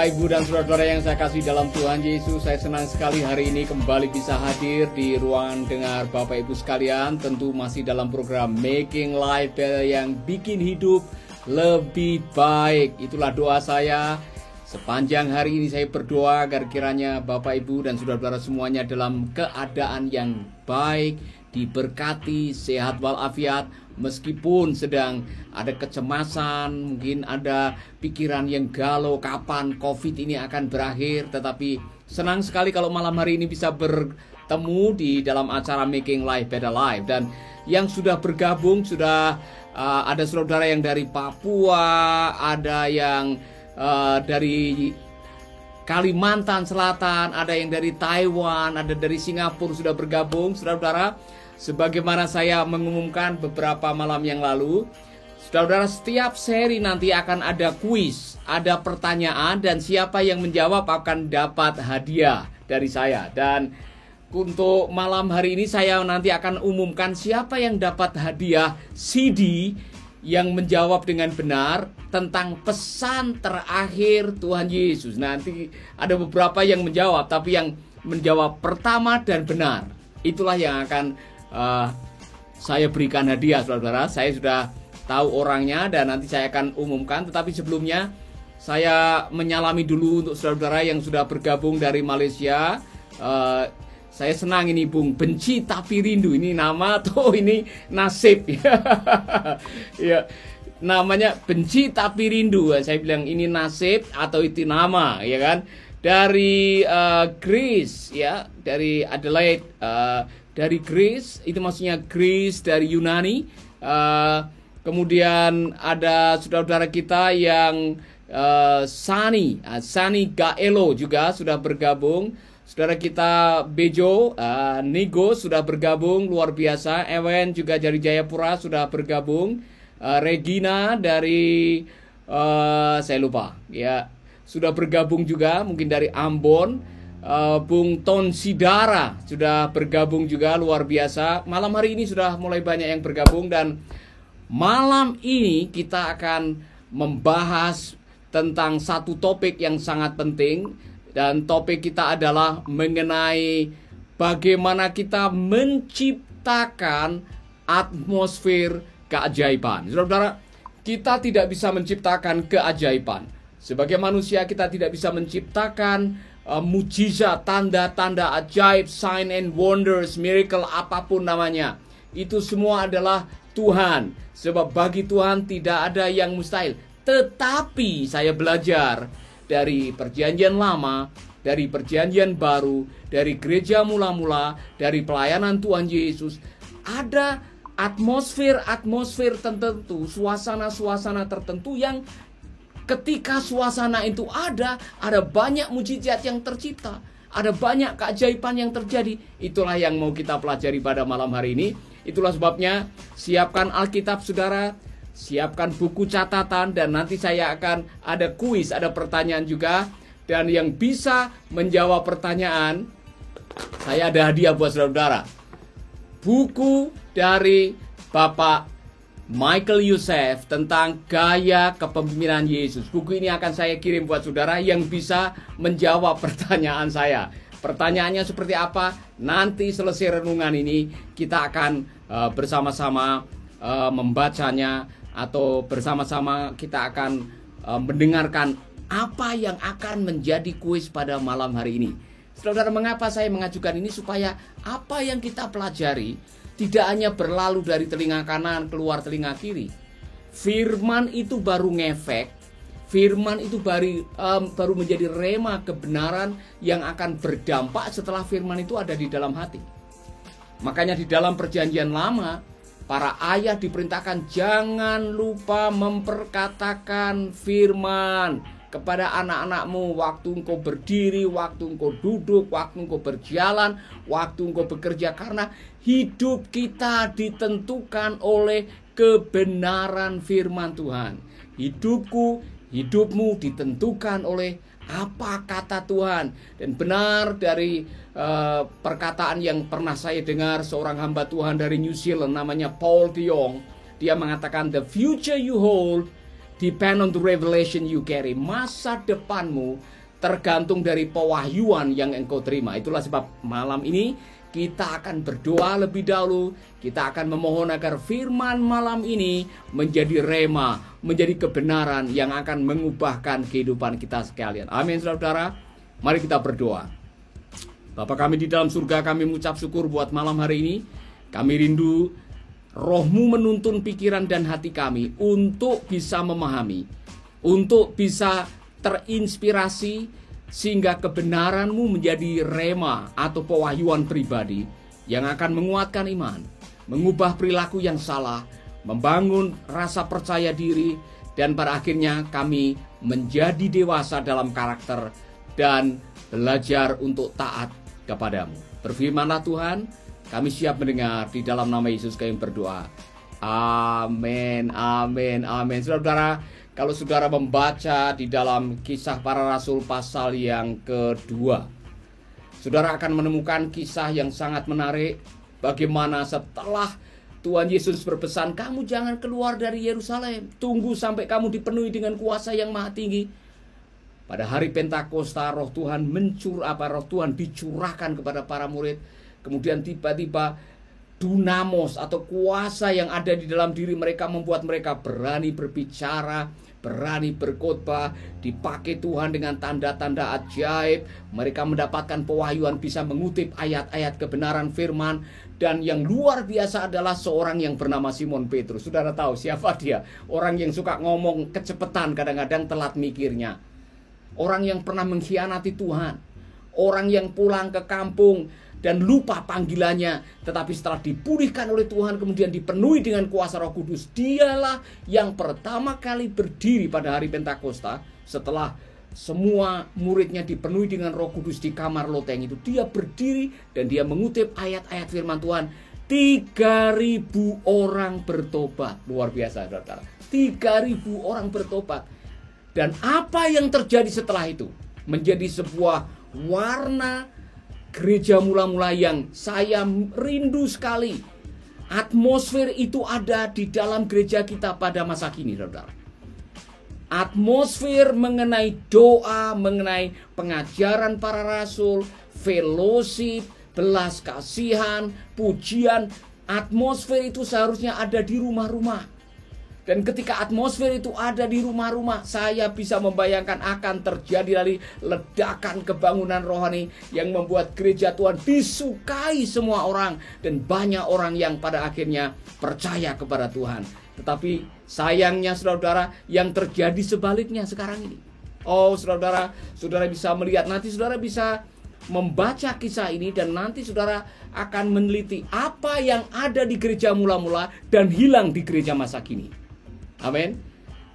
Bapak, Ibu, dan Saudara-saudara yang saya kasih dalam Tuhan Yesus, saya senang sekali hari ini kembali bisa hadir di ruangan dengar Bapak Ibu sekalian. Tentu masih dalam program Making Life Better yang bikin hidup lebih baik. Itulah doa saya. Sepanjang hari ini saya berdoa agar kiranya Bapak, Ibu, dan Saudara-saudara semuanya dalam keadaan yang baik, diberkati, sehat walafiat. Meskipun sedang ada kecemasan, mungkin ada pikiran yang galau kapan COVID ini akan berakhir. Tetapi senang sekali kalau malam hari ini bisa bertemu di dalam acara Making Life Better Life. Dan yang sudah bergabung, sudah ada saudara yang dari Papua, ada yang dari Kalimantan Selatan, ada yang dari Taiwan, ada dari Singapura sudah bergabung, saudara-saudara. Sebagaimana saya mengumumkan beberapa malam yang lalu, saudara-saudara, setiap seri nanti akan ada kuis, ada pertanyaan, dan siapa yang menjawab akan dapat hadiah dari saya. Dan untuk malam hari ini saya nanti akan umumkan siapa yang dapat hadiah CD yang menjawab dengan benar tentang pesan terakhir Tuhan Yesus. Nanti ada beberapa yang menjawab, tapi yang menjawab pertama dan benar, itulah yang akan saya berikan hadiah, saudara-saudara. Saya sudah tahu orangnya dan nanti saya akan umumkan. Tetapi sebelumnya saya menyalami dulu untuk saudara-saudara yang sudah bergabung dari Malaysia. Saya senang ini, Bung. Benci tapi rindu. Ini nama atau ini nasib? Ya, namanya benci tapi rindu. Saya bilang ini nasib atau itu nama, ya kan? Dari Greece, ya, dari Adelaide. Dari Greece, itu maksudnya Greece dari Yunani. Kemudian ada saudara-saudara kita yang Sani Gaelo juga sudah bergabung. Saudara kita Bejo, Nigo sudah bergabung, luar biasa. Ewen juga dari Jayapura sudah bergabung. Regina dari saya lupa, ya, sudah bergabung juga, mungkin dari Ambon. Bung Ton Sidara sudah bergabung juga, luar biasa. Malam hari ini sudah mulai banyak yang bergabung. Dan malam ini kita akan membahas tentang satu topik yang sangat penting. Dan topik kita adalah mengenai bagaimana kita menciptakan atmosfer keajaiban. Saudara-saudara, kita tidak bisa menciptakan keajaiban. Sebagai manusia kita tidak bisa menciptakan mujizat, tanda-tanda ajaib, sign and wonders, miracle, apapun namanya. Itu semua adalah Tuhan. Sebab bagi Tuhan tidak ada yang mustahil. Tetapi saya belajar dari perjanjian lama, dari perjanjian baru, dari gereja mula-mula, dari pelayanan Tuhan Yesus, ada atmosfer-atmosfer tertentu, suasana-suasana tertentu yang ketika suasana itu ada banyak mujizat yang tercipta, ada banyak keajaiban yang terjadi. Itulah yang mau kita pelajari pada malam hari ini. Itulah sebabnya siapkan Alkitab saudara, siapkan buku catatan, dan nanti saya akan ada kuis, ada pertanyaan juga. Dan yang bisa menjawab pertanyaan, saya ada hadiah buat saudara-saudara. Buku dari Bapak Michael Youssef tentang gaya kepemimpinan Yesus. Buku ini akan saya kirim buat saudara yang bisa menjawab pertanyaan saya. Pertanyaannya seperti apa? Nanti selesai renungan ini kita akan bersama-sama membacanya, atau bersama-sama kita akan mendengarkan apa yang akan menjadi kuis pada malam hari ini. Saudara, mengapa saya mengajukan ini? Supaya apa yang kita pelajari tidak hanya berlalu dari telinga kanan keluar telinga kiri. Firman itu baru ngefek. Firman itu baru menjadi rema kebenaran yang akan berdampak setelah firman itu ada di dalam hati. Makanya di dalam perjanjian lama, para ayah diperintahkan jangan lupa memperkatakan firman kepada anak-anakmu waktu engkau berdiri, waktu engkau duduk, waktu engkau berjalan, waktu engkau bekerja. Karena hidup kita ditentukan oleh kebenaran firman Tuhan. Hidupmu ditentukan oleh apa kata Tuhan. Dan benar dari perkataan yang pernah saya dengar seorang hamba Tuhan dari New Zealand namanya Paul Tiong. Dia mengatakan, the future you hold depend on the revelation you carry. Masa depanmu tergantung dari pewahyuan yang engkau terima. Itulah sebab malam ini kita akan berdoa lebih dahulu. Kita akan memohon agar firman malam ini menjadi rema, menjadi kebenaran yang akan mengubahkan kehidupan kita sekalian. Amin, saudara. Mari kita berdoa. Bapa kami di dalam surga, kami mengucap syukur buat malam hari ini. Kami rindu Roh-Mu menuntun pikiran dan hati kami untuk bisa memahami, untuk bisa terinspirasi, sehingga kebenaran-Mu menjadi rema atau pewahyuan pribadi yang akan menguatkan iman, mengubah perilaku yang salah, membangun rasa percaya diri, dan pada akhirnya kami menjadi dewasa dalam karakter dan belajar untuk taat kepadamu. Berfirmanlah Tuhan, kami siap mendengar. Di dalam nama Yesus kami berdoa. Amin, amin, amin. Saudara, kalau saudara membaca di dalam Kisah Para Rasul pasal yang kedua, saudara akan menemukan kisah yang sangat menarik. Bagaimana setelah Tuhan Yesus berpesan, kamu jangan keluar dari Yerusalem, tunggu sampai kamu dipenuhi dengan kuasa yang maha tinggi. Pada hari Pentakosta, roh Tuhan roh Tuhan dicurahkan kepada para murid. Kemudian tiba-tiba dunamos atau kuasa yang ada di dalam diri mereka membuat mereka berani berbicara, berani berkhotbah, dipakai Tuhan dengan tanda-tanda ajaib. Mereka mendapatkan pewahyuan, bisa mengutip ayat-ayat kebenaran firman. Dan yang luar biasa adalah seorang yang bernama Simon Petrus. Saudara tahu siapa dia? Orang yang suka ngomong kecepatan, kadang-kadang telat mikirnya. Orang yang pernah mengkhianati Tuhan. Orang yang pulang ke kampung dan lupa panggilannya, tetapi setelah dipulihkan oleh Tuhan, kemudian dipenuhi dengan kuasa Roh Kudus. Dialah yang pertama kali berdiri pada hari Pentakosta setelah semua muridnya dipenuhi dengan Roh Kudus di kamar loteng itu. Dia berdiri dan dia mengutip ayat-ayat firman Tuhan. 3.000 orang bertobat. Luar biasa, saudara. 3.000 orang bertobat. Dan apa yang terjadi setelah itu menjadi sebuah warna gereja mula-mula yang saya rindu sekali. Atmosfer itu ada di dalam gereja kita pada masa kini, saudara. Atmosfer mengenai doa, mengenai pengajaran para rasul, fellowship, belas kasihan, pujian. Atmosfer itu seharusnya ada di rumah-rumah. Dan ketika atmosfer itu ada di rumah-rumah, saya bisa membayangkan akan terjadi lagi ledakan kebangunan rohani yang membuat gereja Tuhan disukai semua orang. Dan banyak orang yang pada akhirnya percaya kepada Tuhan. Tetapi sayangnya saudara, yang terjadi sebaliknya sekarang ini. Oh saudara, saudara bisa melihat, nanti saudara bisa membaca kisah ini dan nanti saudara akan meneliti apa yang ada di gereja mula-mula dan hilang di gereja masa kini. Amin.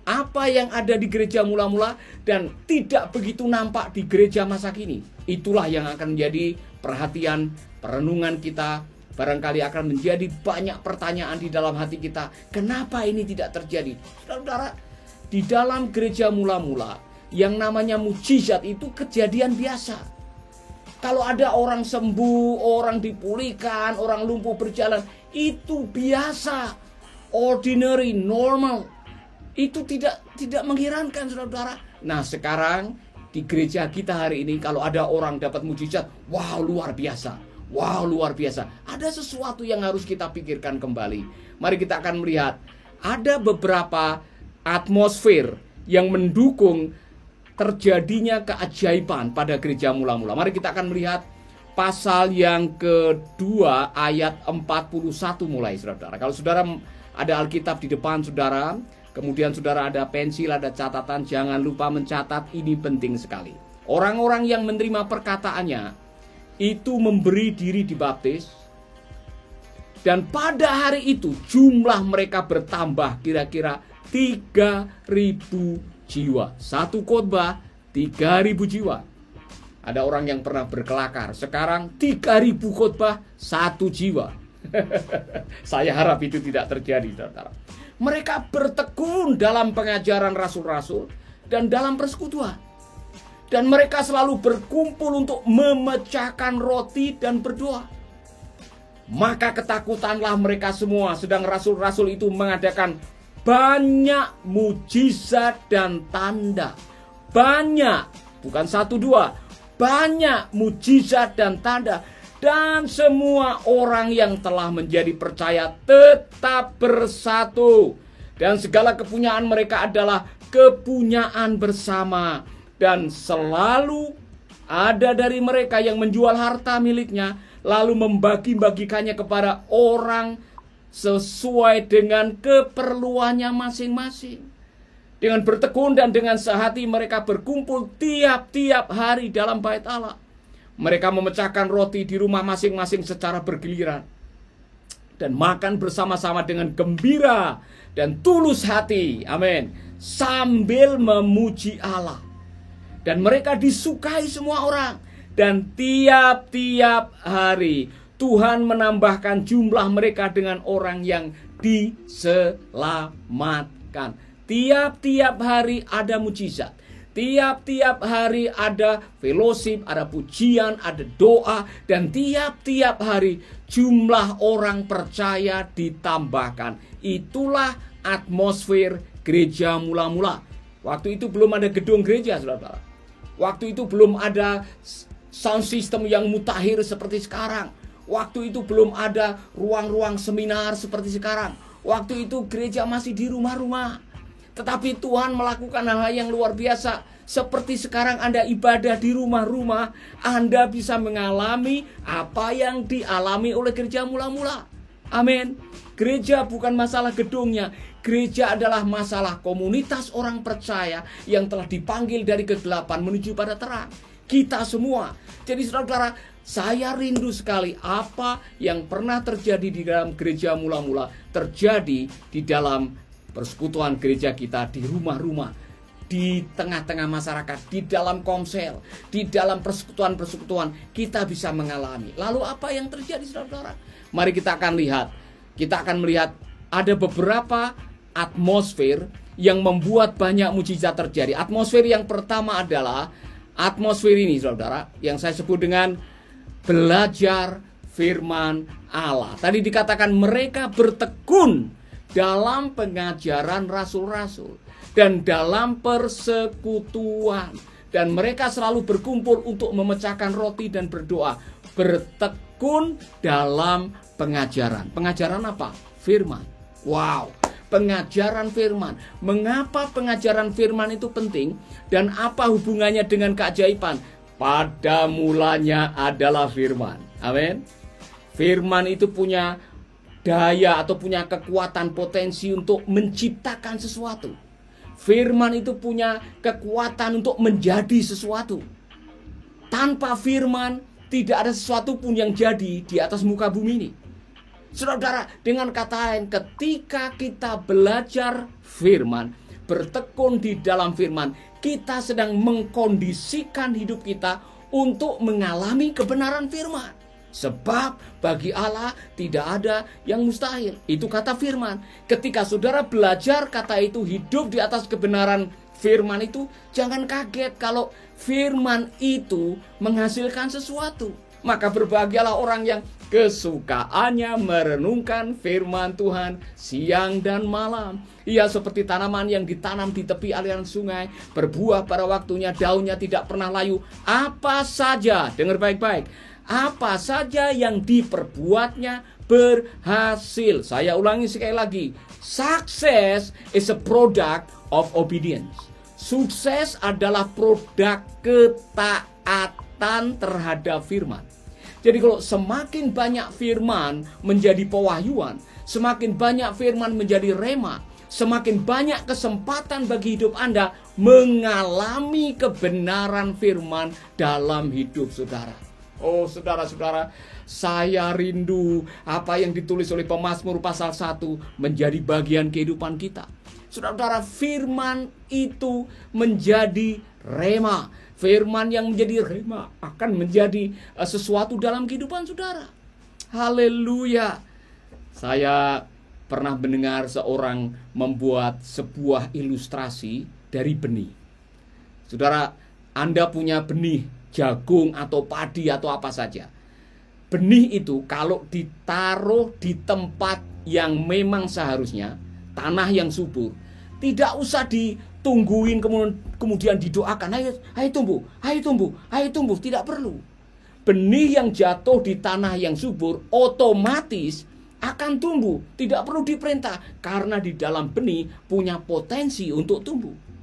Apa yang ada di gereja mula-mula dan tidak begitu nampak di gereja masa kini. Itulah yang akan menjadi perhatian, perenungan kita. Barangkali akan menjadi banyak pertanyaan di dalam hati kita. Kenapa ini tidak terjadi? Saudara, di dalam gereja mula-mula yang namanya mujizat itu kejadian biasa. Kalau ada orang sembuh, orang dipulihkan, orang lumpuh berjalan, itu biasa. Ordinary, normal. Itu tidak mengherankan, saudara. Nah sekarang di gereja kita hari ini, kalau ada orang dapat mujizat, wow luar biasa. Wow luar biasa. Ada sesuatu yang harus kita pikirkan kembali. Mari kita akan melihat ada beberapa atmosfer yang mendukung terjadinya keajaiban pada gereja mula-mula. Mari kita akan melihat pasal yang kedua ayat 41 mulai, saudara. Kalau saudara ada Alkitab di depan saudara, kemudian saudara ada pensil, ada catatan, jangan lupa mencatat, ini penting sekali. Orang-orang yang menerima perkataannya itu memberi diri dibaptis, dan pada hari itu jumlah mereka bertambah kira-kira 3.000 jiwa. Satu khotbah 3.000 jiwa. Ada orang yang pernah berkelakar, sekarang 3.000 khotbah 1 jiwa. Saya harap itu tidak terjadi, saudara. Mereka bertekun dalam pengajaran rasul-rasul dan dalam persekutuan. Dan mereka selalu berkumpul untuk memecahkan roti dan berdoa. Maka ketakutanlah mereka semua, sedang rasul-rasul itu mengadakan banyak mujizat dan tanda. Banyak bukan satu dua, banyak mujizat dan tanda. Dan semua orang yang telah menjadi percaya tetap bersatu. Dan segala kepunyaan mereka adalah kepunyaan bersama. Dan selalu ada dari mereka yang menjual harta miliknya, lalu membagi-bagikannya kepada orang sesuai dengan keperluannya masing-masing. Dengan bertekun dan dengan sehati mereka berkumpul tiap-tiap hari dalam bait Allah. Mereka memecahkan roti di rumah masing-masing secara bergiliran dan makan bersama-sama dengan gembira dan tulus hati. Amin. Sambil memuji Allah. Dan mereka disukai semua orang. Dan tiap-tiap hari Tuhan menambahkan jumlah mereka dengan orang yang diselamatkan. Tiap-tiap hari ada mujizat. Tiap-tiap hari ada fellowship, ada pujian, ada doa. Dan tiap-tiap hari jumlah orang percaya ditambahkan. Itulah atmosfer gereja mula-mula. Waktu itu belum ada gedung gereja, saudara. Waktu itu belum ada sound system yang mutakhir seperti sekarang. Waktu itu belum ada ruang-ruang seminar seperti sekarang. Waktu itu gereja masih di rumah-rumah. Tetapi Tuhan melakukan hal yang luar biasa. Seperti sekarang Anda ibadah di rumah-rumah, Anda bisa mengalami apa yang dialami oleh gereja mula-mula. Amin. Gereja bukan masalah gedungnya. Gereja adalah masalah komunitas orang percaya yang telah dipanggil dari kegelapan menuju pada terang. Kita semua. Jadi saudara-saudara, saya rindu sekali apa yang pernah terjadi di dalam gereja mula-mula terjadi di dalam persekutuan gereja kita, di rumah-rumah, di tengah-tengah masyarakat, di dalam komsel, di dalam persekutuan-persekutuan kita bisa mengalami. Lalu apa yang terjadi, saudara-saudara? Mari kita akan lihat. Kita akan melihat ada beberapa atmosfer yang membuat banyak mujizat terjadi. Atmosfer yang pertama adalah atmosfer ini, saudara, yang saya sebut dengan belajar firman Allah. Tadi dikatakan mereka bertekun dalam pengajaran rasul-rasul dan dalam persekutuan, dan mereka selalu berkumpul untuk memecahkan roti dan berdoa. Bertekun dalam pengajaran. Pengajaran apa? Firman. Wow, pengajaran firman. Mengapa pengajaran firman itu penting dan apa hubungannya dengan keajaiban? Pada mulanya adalah firman. Amin. Firman itu punya daya atau punya kekuatan potensi untuk menciptakan sesuatu. Firman itu punya kekuatan untuk menjadi sesuatu. Tanpa firman tidak ada sesuatu pun yang jadi di atas muka bumi ini. Saudara, dengan kata lain, ketika kita belajar firman, bertekun di dalam firman, kita sedang mengkondisikan hidup kita untuk mengalami kebenaran firman. Sebab bagi Allah tidak ada yang mustahil. Itu kata firman. Ketika saudara belajar kata itu, hidup di atas kebenaran firman itu, jangan kaget kalau firman itu menghasilkan sesuatu. Maka berbahagialah orang yang kesukaannya merenungkan firman Tuhan siang dan malam. Ia seperti tanaman yang ditanam di tepi aliran sungai, berbuah pada waktunya, daunnya tidak pernah layu. Apa saja, dengar baik-baik, apa saja yang diperbuatnya berhasil. Saya ulangi sekali lagi. Success is a product of obedience. Sukses adalah produk ketaatan terhadap firman. Jadi kalau semakin banyak firman menjadi pewahyuan, semakin banyak firman menjadi rema, semakin banyak kesempatan bagi hidup Anda mengalami kebenaran firman dalam hidup saudara. Oh saudara-saudara, saya rindu apa yang ditulis oleh pemazmur pasal 1 menjadi bagian kehidupan kita. Saudara-saudara, firman itu menjadi rema. Firman yang menjadi rema akan menjadi sesuatu dalam kehidupan saudara. Haleluya. Saya pernah mendengar seorang membuat sebuah ilustrasi dari benih. Saudara, Anda punya benih jagung atau padi atau apa saja. Benih itu kalau ditaruh di tempat yang memang seharusnya, tanah yang subur, tidak usah tungguin kemudian didoakan, ayo tumbuh, ayo tumbuh, ayo tumbuh. Tidak perlu. Benih yang jatuh di tanah yang subur otomatis akan tumbuh. Tidak perlu diperintah, karena di dalam benih punya potensi untuk tumbuh.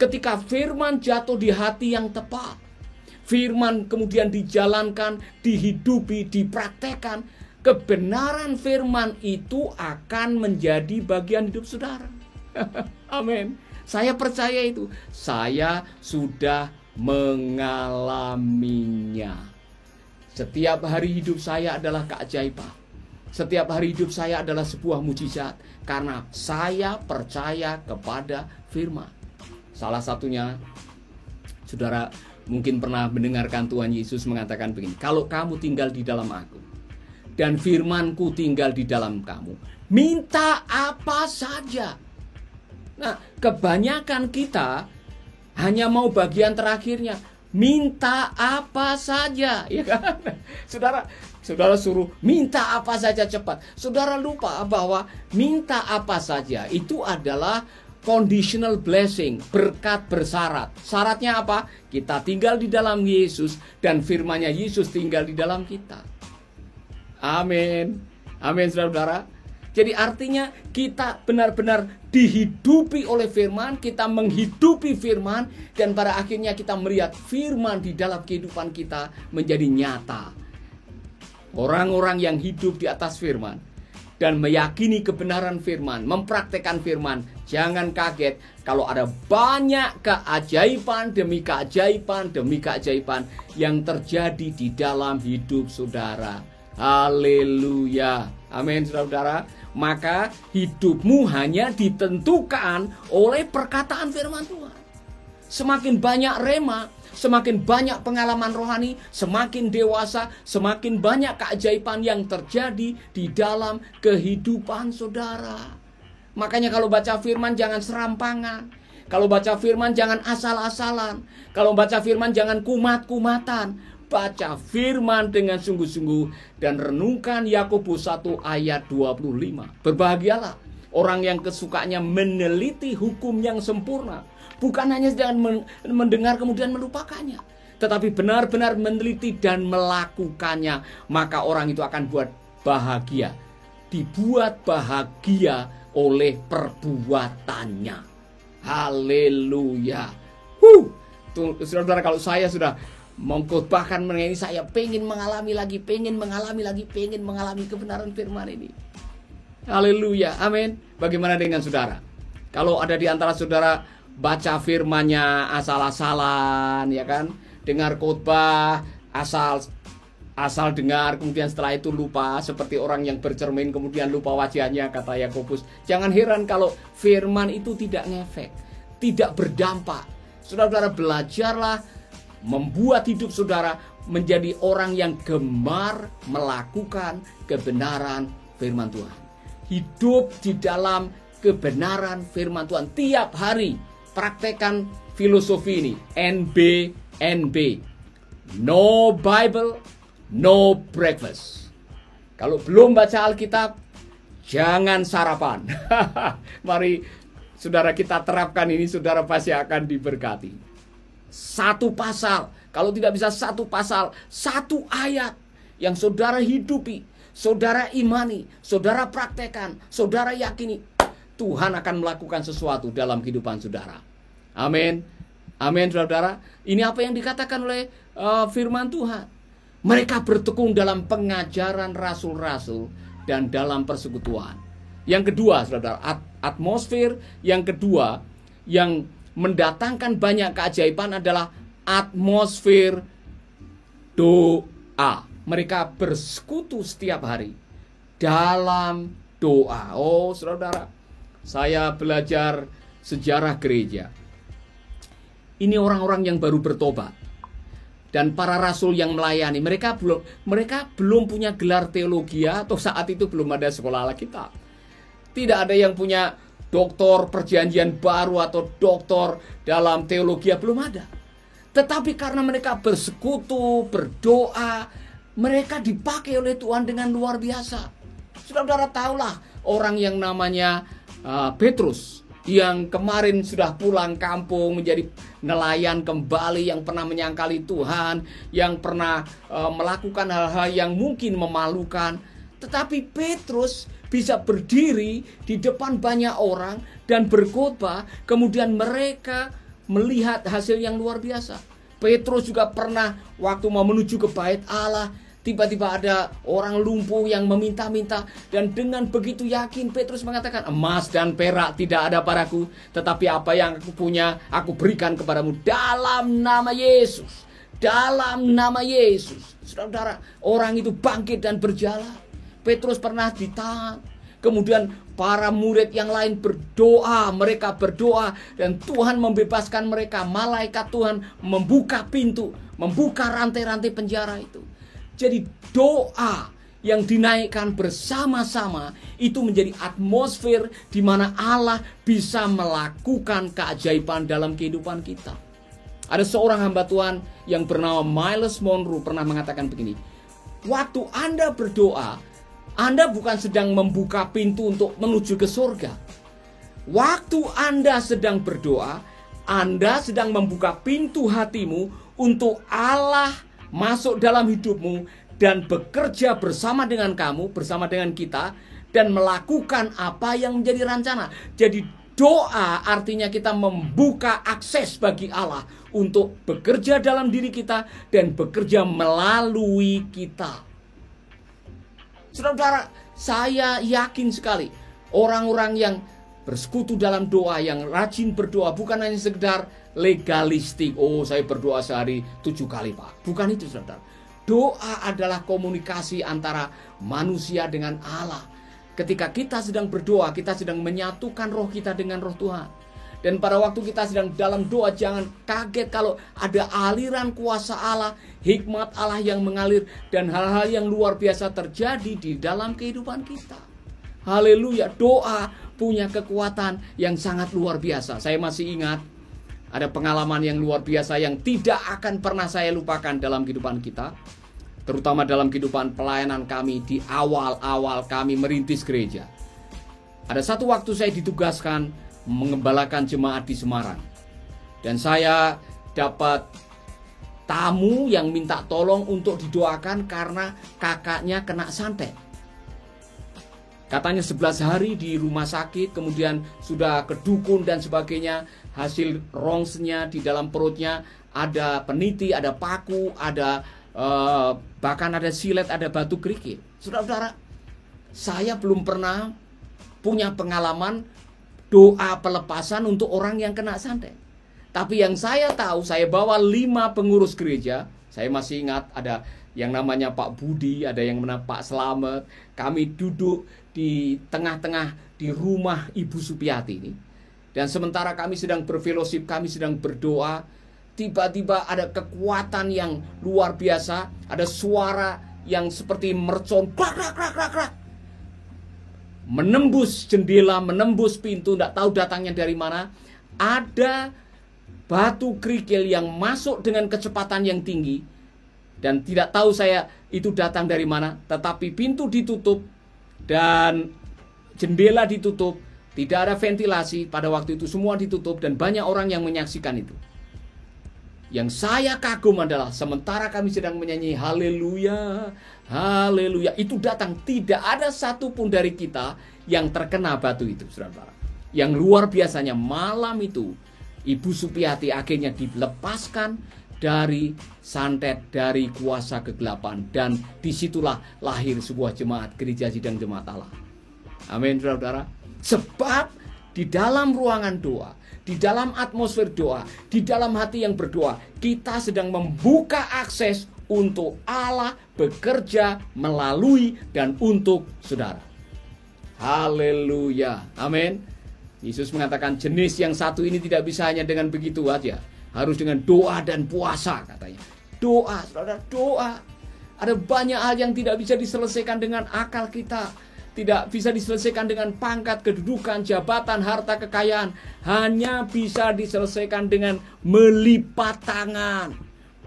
Ketika firman jatuh di hati yang tepat, firman kemudian dijalankan, dihidupi, dipraktekkan, kebenaran firman itu akan menjadi bagian hidup saudara. Amin. Saya percaya itu. Saya sudah mengalaminya. Setiap hari hidup saya adalah keajaiban. Setiap hari hidup saya adalah sebuah mujizat, karena saya percaya kepada firman. Salah satunya, saudara mungkin pernah mendengarkan Tuhan Yesus mengatakan begini, kalau kamu tinggal di dalam aku, dan firmanku tinggal di dalam kamu, minta apa saja. Nah, kebanyakan kita hanya mau bagian terakhirnya, minta apa saja, ya kan? Saudara suruh minta apa saja cepat. Saudara lupa bahwa minta apa saja itu adalah conditional blessing, berkat bersyarat. Syaratnya apa? Kita tinggal di dalam Yesus dan firman-Nya Yesus tinggal di dalam kita. Amin. Amin, saudara-saudara. Jadi artinya kita benar-benar dihidupi oleh firman, kita menghidupi firman, dan pada akhirnya kita melihat firman di dalam kehidupan kita menjadi nyata. Orang-orang yang hidup di atas firman dan meyakini kebenaran firman, mempraktekkan firman, jangan kaget kalau ada banyak keajaiban demi keajaiban demi keajaiban yang terjadi di dalam hidup saudara. Haleluya. Amin, saudara. Maka hidupmu hanya ditentukan oleh perkataan firman Tuhan. Semakin banyak rema, semakin banyak pengalaman rohani, semakin dewasa, semakin banyak keajaiban yang terjadi di dalam kehidupan saudara. Makanya kalau baca firman jangan serampangan. Kalau baca firman jangan asal-asalan. Kalau baca firman jangan kumat-kumatan. Baca firman dengan sungguh-sungguh dan renungkan Yakobus 1 ayat 25. Berbahagialah orang yang kesukanya meneliti hukum yang sempurna. Bukan hanya dengan mendengar kemudian melupakannya, tetapi benar-benar meneliti dan melakukannya. Maka orang itu akan buat bahagia. Dibuat bahagia oleh perbuatannya. Haleluya. Saudara-saudara, kalau saya sudah mengkhotbahkan mengenai ini, saya pengen mengalami lagi kebenaran firman ini. Haleluya. Amin. Bagaimana dengan saudara? Kalau ada di antara saudara baca firman-Nya asal-asalan, ya kan? Dengar khotbah asal dengar, kemudian setelah itu lupa, seperti orang yang bercermin kemudian lupa wajahnya, kata Yakobus. Jangan heran kalau firman itu tidak ngefek, tidak berdampak. Saudara-saudara, belajarlah membuat hidup saudara menjadi orang yang gemar melakukan kebenaran firman Tuhan. Hidup di dalam kebenaran firman Tuhan tiap hari. Praktekkan filosofi ini, NBNB. No Bible, no breakfast. Kalau belum baca Alkitab, jangan sarapan. Mari saudara kita terapkan ini, saudara pasti akan diberkati. Satu pasal, kalau tidak bisa satu pasal, satu ayat yang saudara hidupi, saudara imani, saudara praktekkan, saudara yakini, Tuhan akan melakukan sesuatu dalam kehidupan saudara. Amin. Amin, saudara. Ini apa yang dikatakan oleh firman Tuhan. Mereka bertekun dalam pengajaran rasul-rasul dan dalam persekutuan. Yang kedua, saudara, atmosfer yang kedua yang mendatangkan banyak keajaiban adalah atmosfer doa. Mereka bersekutu setiap hari dalam doa. Oh, saudara, saya belajar sejarah gereja. Ini orang-orang yang baru bertobat. Dan para rasul yang melayani, mereka belum punya gelar teologi, atau saat itu belum ada sekolah Alkitab. Tidak ada yang punya doktor perjanjian baru atau doktor dalam teologi, belum ada. Tetapi karena mereka bersekutu, berdoa, mereka dipakai oleh Tuhan dengan luar biasa. Saudara-saudara tahulah orang yang namanya Petrus. yang kemarin sudah pulang kampung menjadi nelayan kembali, yang pernah menyangkali Tuhan, yang pernah melakukan hal-hal yang mungkin memalukan. Tetapi Petrus bisa berdiri di depan banyak orang dan berkhotbah, kemudian mereka melihat hasil yang luar biasa. Petrus juga pernah waktu mau menuju ke bait Allah, tiba-tiba ada orang lumpuh yang meminta-minta, dan dengan begitu yakin Petrus mengatakan, emas dan perak tidak ada padaku, tetapi apa yang aku punya aku berikan kepadamu dalam nama Yesus. Dalam nama Yesus. Saudara, orang itu bangkit dan berjalan. Petrus pernah ditahan. Kemudian para murid yang lain berdoa, mereka berdoa dan Tuhan membebaskan mereka. Malaikat Tuhan membuka pintu, membuka rantai-rantai penjara itu. Jadi doa yang dinaikkan bersama-sama itu menjadi atmosfer di mana Allah bisa melakukan keajaiban dalam kehidupan kita. Ada seorang hamba Tuhan yang bernama Myles Monroe pernah mengatakan begini, waktu Anda berdoa, Anda bukan sedang membuka pintu untuk menuju ke surga. Waktu Anda sedang berdoa, Anda sedang membuka pintu hatimu untuk Allah masuk dalam hidupmu dan bekerja bersama dengan kamu, bersama dengan kita, dan melakukan apa yang menjadi rencana. Jadi doa artinya kita membuka akses bagi Allah untuk bekerja dalam diri kita dan bekerja melalui kita. Saudara, saya yakin sekali orang-orang yang bersekutu dalam doa, yang rajin berdoa, bukan hanya sekedar legalistik. Oh, saya berdoa sehari 7 kali, Pak. Bukan itu, saudara. Doa adalah komunikasi antara manusia dengan Allah. Ketika kita sedang berdoa, kita sedang menyatukan roh kita dengan roh Tuhan. Dan pada waktu kita sedang dalam doa, jangan kaget kalau ada aliran kuasa Allah, hikmat Allah yang mengalir, dan hal-hal yang luar biasa terjadi di dalam kehidupan kita. Haleluya, doa punya kekuatan yang sangat luar biasa. Saya masih ingat ada pengalaman yang luar biasa yang tidak akan pernah saya lupakan dalam kehidupan kita, terutama dalam kehidupan pelayanan kami di awal-awal kami merintis gereja. Ada satu waktu saya ditugaskan mengembalakan jemaat di Semarang, dan saya dapat tamu yang minta tolong untuk didoakan karena kakaknya kena santet. Katanya 11 hari di rumah sakit, kemudian sudah ke dukun dan sebagainya. Hasil rongsnya di dalam perutnya ada peniti, ada paku, ada bahkan ada silet, ada batu kerikil. Saudara-saudara, saya belum pernah punya pengalaman doa pelepasan untuk orang yang kena santet. Tapi yang saya tahu, saya bawa 5 pengurus gereja. Saya masih ingat ada yang namanya Pak Budi, ada yang namanya Pak Slamet. Kami duduk di tengah-tengah di rumah Ibu Supiati ini. Dan sementara kami sedang berfellowship, kami sedang berdoa, tiba-tiba ada kekuatan yang luar biasa. Ada suara yang seperti mercon, krak, krak, krak, krak, krak, menembus jendela, menembus pintu, tidak tahu datangnya dari mana. Ada batu kerikil yang masuk dengan kecepatan yang tinggi, dan tidak tahu saya itu datang dari mana. Tetapi pintu ditutup dan jendela ditutup, tidak ada ventilasi. Pada waktu itu semua ditutup dan banyak orang yang menyaksikan itu. Yang saya kagum adalah sementara kami sedang menyanyi haleluya, haleluya, itu datang, tidak ada satupun dari kita yang terkena batu itu, saudara. Yang luar biasanya malam itu Ibu Supiati akhirnya dilepaskan dari santet, dari kuasa kegelapan, dan disitulah lahir sebuah jemaat, gereja sidang jemaat Allah. Amin, saudara. Sebab di dalam ruangan doa, di dalam atmosfer doa, di dalam hati yang berdoa, kita sedang membuka akses untuk Allah bekerja melalui dan untuk saudara. Haleluya. Amin. Yesus mengatakan jenis yang satu ini tidak bisa hanya dengan begitu aja. Harus dengan doa dan puasa, katanya. Doa, saudara, doa. Ada banyak hal yang tidak bisa diselesaikan dengan akal kita. Tidak bisa diselesaikan dengan pangkat, kedudukan, jabatan, harta, kekayaan. Hanya bisa diselesaikan dengan melipat tangan,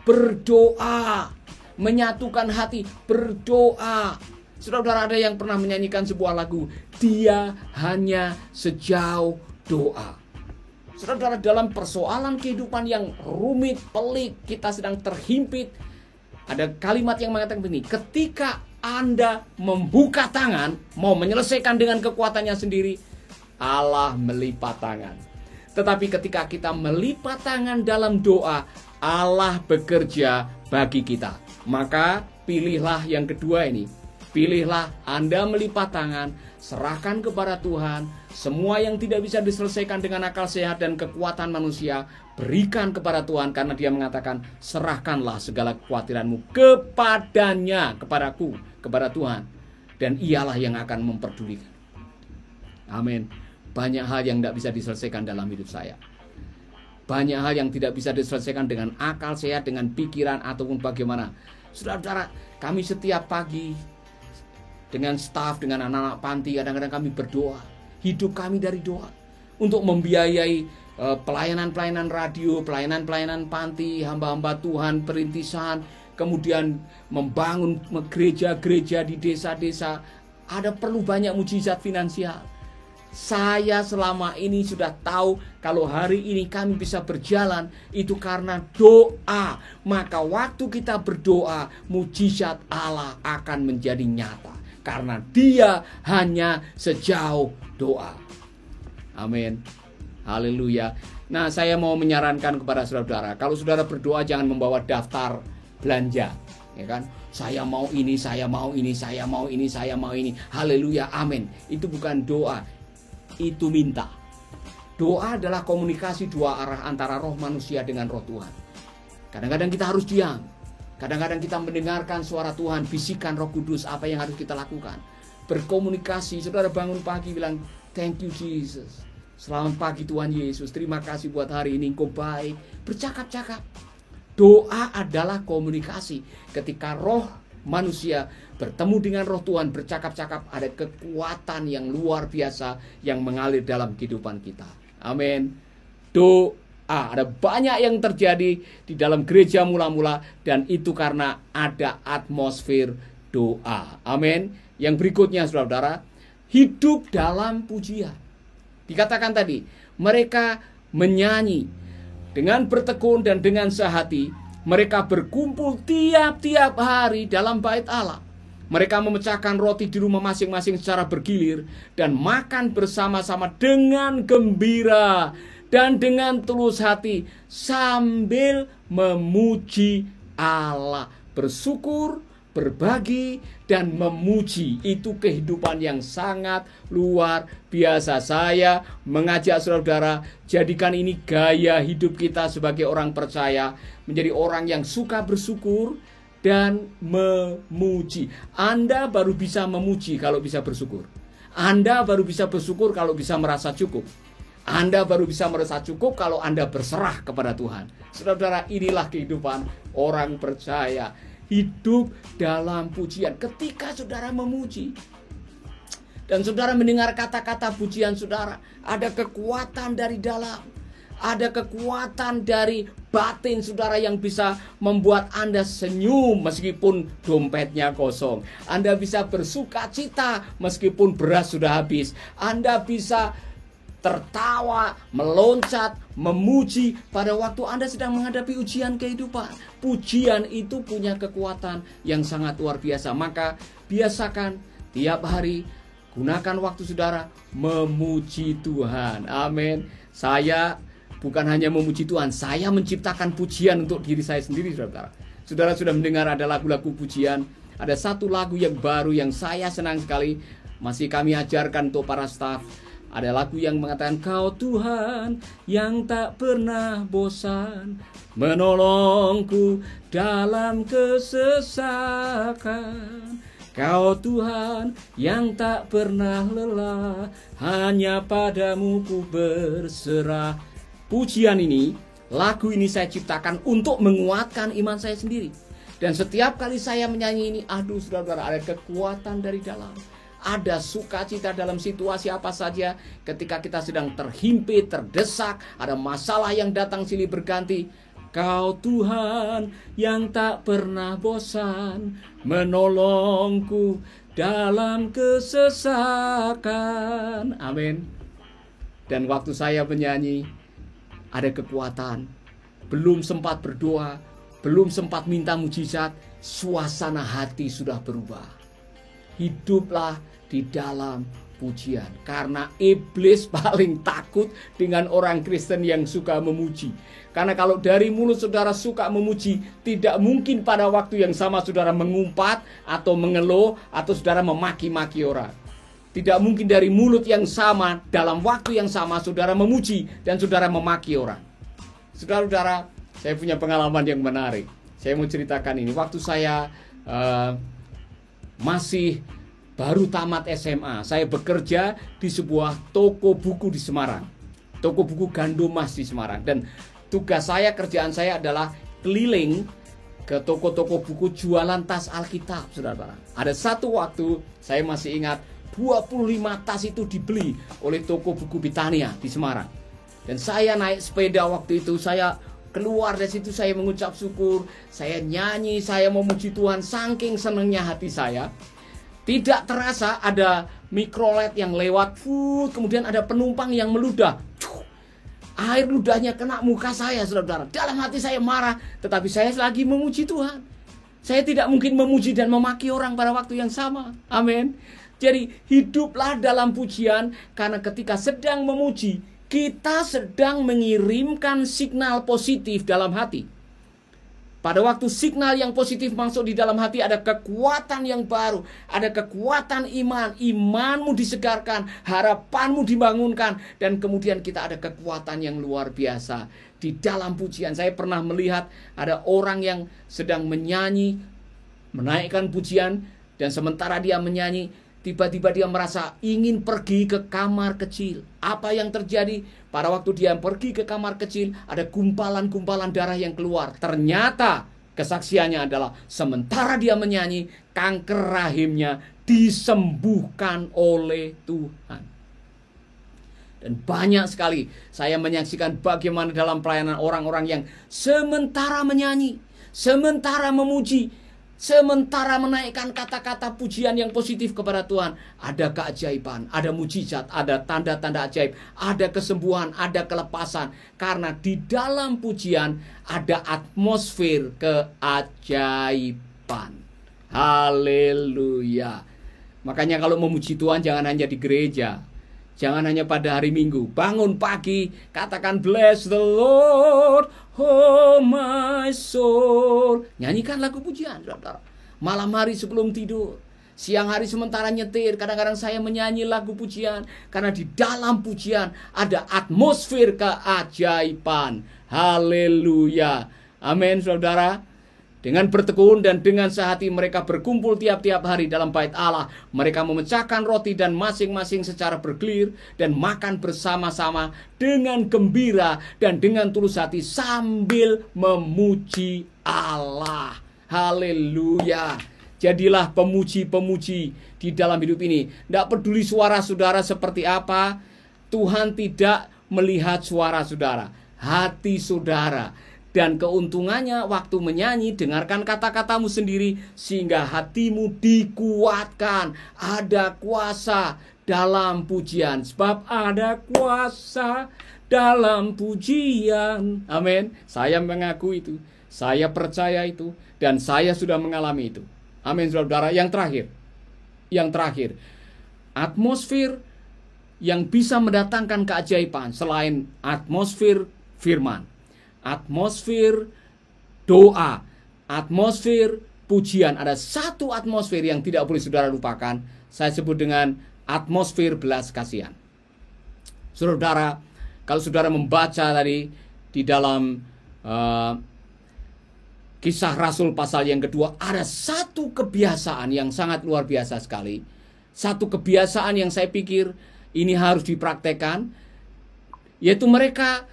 berdoa, menyatukan hati, berdoa. Saudara-saudara, ada yang pernah menyanyikan sebuah lagu, dia hanya sejauh doa. Saudara, dalam persoalan kehidupan yang rumit, pelik, kita sedang terhimpit, ada kalimat yang mengatakan begini, ketika Anda membuka tangan, mau menyelesaikan dengan kekuatannya sendiri, Allah melipat tangan. Tetapi ketika kita melipat tangan dalam doa, Allah bekerja bagi kita. Maka pilihlah yang kedua ini. Pilihlah Anda melipat tangan, serahkan kepada Tuhan. Semua yang tidak bisa diselesaikan dengan akal sehat dan kekuatan manusia, berikan kepada Tuhan. Karena Dia mengatakan, serahkanlah segala kekhawatiranmu kepadanya, kepadaku, kepada Tuhan. Dan Ialah yang akan memperdulikan. Amin. Banyak hal yang tidak bisa diselesaikan dalam hidup saya. Banyak hal yang tidak bisa diselesaikan dengan akal sehat, dengan pikiran, ataupun bagaimana. Saudara-saudara, kami setiap pagi dengan staf, dengan anak-anak panti, kadang-kadang kami berdoa. Hidup kami dari doa. Untuk membiayai pelayanan-pelayanan radio, pelayanan-pelayanan panti, hamba-hamba Tuhan, perintisan. Kemudian membangun gereja-gereja di desa-desa. Ada perlu banyak mujizat finansial. Saya selama ini sudah tahu kalau hari ini kami bisa berjalan itu karena doa. Maka waktu kita berdoa, mujizat Allah akan menjadi nyata. Karena Dia hanya sejauh doa. Amin. Haleluya. Nah, saya mau menyarankan kepada saudara-saudara, kalau saudara berdoa jangan membawa daftar belanja, ya kan? Saya mau ini, saya mau ini, saya mau ini, saya mau ini. Haleluya, amin. Itu bukan doa. Itu minta. Doa adalah komunikasi dua arah antara roh manusia dengan roh Tuhan. Kadang-kadang kita harus diam. Kadang-kadang kita mendengarkan suara Tuhan, bisikan Roh Kudus apa yang harus kita lakukan. Berkomunikasi. Saudara bangun pagi bilang, thank you Jesus. Selamat pagi Tuhan Yesus. Terima kasih buat hari ini, Engkau baik. Bercakap-cakap. Doa adalah komunikasi. Ketika roh manusia bertemu dengan roh Tuhan, bercakap-cakap, ada kekuatan yang luar biasa yang mengalir dalam kehidupan kita. Amin. Doa, ada banyak yang terjadi di dalam gereja mula-mula, dan itu karena ada atmosfer doa. Amin. Yang berikutnya saudara-saudara, hidup dalam pujian. Dikatakan tadi, mereka menyanyi dengan bertekun dan dengan sehati. Mereka berkumpul tiap-tiap hari dalam bait Allah. Mereka memecahkan roti di rumah masing-masing secara bergilir dan makan bersama-sama dengan gembira dan dengan tulus hati sambil memuji Allah. Bersyukur, berbagi, dan memuji. Itu kehidupan yang sangat luar biasa. Saya mengajak saudara-saudara, jadikan ini gaya hidup kita sebagai orang percaya. Menjadi orang yang suka bersyukur dan memuji. Anda baru bisa memuji kalau bisa bersyukur. Anda baru bisa bersyukur kalau bisa merasa cukup. Anda baru bisa merasa cukup kalau Anda berserah kepada Tuhan. Saudara-saudara, inilah kehidupan orang percaya. Hidup dalam pujian. Ketika saudara memuji dan saudara mendengar kata-kata pujian saudara, ada kekuatan dari dalam. Ada kekuatan dari batin saudara yang bisa membuat Anda senyum meskipun dompetnya kosong. Anda bisa bersuka cita meskipun beras sudah habis. Anda bisa tertawa, meloncat, memuji pada waktu Anda sedang menghadapi ujian kehidupan. Pujian itu punya kekuatan yang sangat luar biasa. Maka biasakan tiap hari, gunakan waktu saudara memuji Tuhan. Amin. Saya bukan hanya memuji Tuhan, saya menciptakan pujian untuk diri saya sendiri, saudara. Saudara sudah mendengar ada lagu-lagu pujian. Ada satu lagu yang baru yang saya senang sekali. Masih kami ajarkan untuk para staf. Ada lagu yang mengatakan, Kau Tuhan yang tak pernah bosan menolongku dalam kesesakan. Kau Tuhan yang tak pernah lelah, hanya padamu ku berserah. Pujian ini, lagu ini saya ciptakan untuk menguatkan iman saya sendiri. Dan setiap kali saya menyanyi ini, aduh saudara-saudara, ada kekuatan dari dalam. Ada sukacita dalam situasi apa saja. Ketika kita sedang terhimpit, terdesak, ada masalah yang datang silih berganti. Kau Tuhan yang tak pernah bosan menolongku dalam kesesakan. Amin. Dan waktu saya menyanyi, ada kekuatan. Belum sempat berdoa, belum sempat minta mujizat, suasana hati sudah berubah. Hiduplah di dalam pujian. Karena iblis paling takut dengan orang Kristen yang suka memuji. Karena kalau dari mulut saudara suka memuji, tidak mungkin pada waktu yang sama saudara mengumpat atau mengeluh atau saudara memaki-maki orang. Tidak mungkin dari mulut yang sama, dalam waktu yang sama, saudara memuji dan saudara memaki orang. Saudara-saudara, saya punya pengalaman yang menarik. Saya mau ceritakan ini. Waktu saya masih baru tamat SMA, saya bekerja di sebuah toko buku di Semarang. Toko buku Gandomas di Semarang. Dan tugas saya, kerjaan saya adalah keliling ke toko-toko buku jualan tas Alkitab, saudara-saudara. Ada satu waktu, saya masih ingat, 25 tas itu dibeli oleh toko buku Bitania di Semarang. Dan saya naik sepeda waktu itu, saya keluar dari situ, saya mengucap syukur, saya nyanyi, saya memuji Tuhan, saking senangnya hati saya. Tidak terasa ada mikrolet yang lewat, kemudian ada penumpang yang meludah. Air ludahnya kena muka saya, saudara-saudara. Dalam hati saya marah, tetapi saya lagi memuji Tuhan. Saya tidak mungkin memuji dan memaki orang pada waktu yang sama. Amin. Jadi hiduplah dalam pujian, karena ketika sedang memuji, kita sedang mengirimkan signal positif dalam hati. Pada waktu signal yang positif masuk di dalam hati, ada kekuatan yang baru, ada kekuatan iman, imanmu disegarkan, harapanmu dibangunkan, dan kemudian kita ada kekuatan yang luar biasa di dalam pujian. Saya pernah melihat ada orang yang sedang menyanyi, menaikkan pujian, dan sementara dia menyanyi, tiba-tiba dia merasa ingin pergi ke kamar kecil. Apa yang terjadi? Pada waktu dia pergi ke kamar kecil, ada gumpalan-gumpalan darah yang keluar. Ternyata kesaksiannya adalah sementara dia menyanyi, kanker rahimnya disembuhkan oleh Tuhan. Dan banyak sekali saya menyaksikan bagaimana dalam pelayanan orang-orang yang sementara menyanyi, sementara memuji, sementara menaikkan kata-kata pujian yang positif kepada Tuhan, ada keajaiban, ada mujizat, ada tanda-tanda ajaib, ada kesembuhan, ada kelepasan. Karena di dalam pujian ada atmosfer keajaiban. Haleluya. Makanya kalau memuji Tuhan jangan hanya di gereja, jangan hanya pada hari Minggu. Bangun pagi, katakan bless the Lord, oh my soul. Nyanyikan lagu pujian, saudara. Malam hari sebelum tidur, siang hari sementara nyetir, kadang-kadang saya menyanyi lagu pujian. Karena di dalam pujian ada atmosfer keajaiban. Haleluya. Amin, saudara. Dengan bertekun dan dengan sehati mereka berkumpul tiap-tiap hari dalam bait Allah. Mereka memecahkan roti dan masing-masing secara bergilir dan makan bersama-sama dengan gembira dan dengan tulus hati sambil memuji Allah. Haleluya. Jadilah pemuji-pemuji di dalam hidup ini. Tidak peduli suara saudara seperti apa, Tuhan tidak melihat suara saudara, hati saudara. Dan keuntungannya waktu menyanyi, dengarkan kata-katamu sendiri sehingga hatimu dikuatkan. Ada kuasa dalam pujian, sebab ada kuasa dalam pujian. Amin. Saya mengaku itu, saya percaya itu, dan saya sudah mengalami itu. Amin, saudara. Yang terakhir, atmosfer yang bisa mendatangkan keajaiban selain atmosfer firman, atmosfer doa, atmosfer pujian. Ada satu atmosfer yang tidak boleh saudara lupakan. Saya sebut dengan atmosfer belas kasihan. Saudara, kalau saudara membaca tadi di dalam Kisah Rasul pasal yang kedua, ada satu kebiasaan yang sangat luar biasa sekali. Satu kebiasaan yang saya pikir ini harus dipraktekkan, yaitu mereka,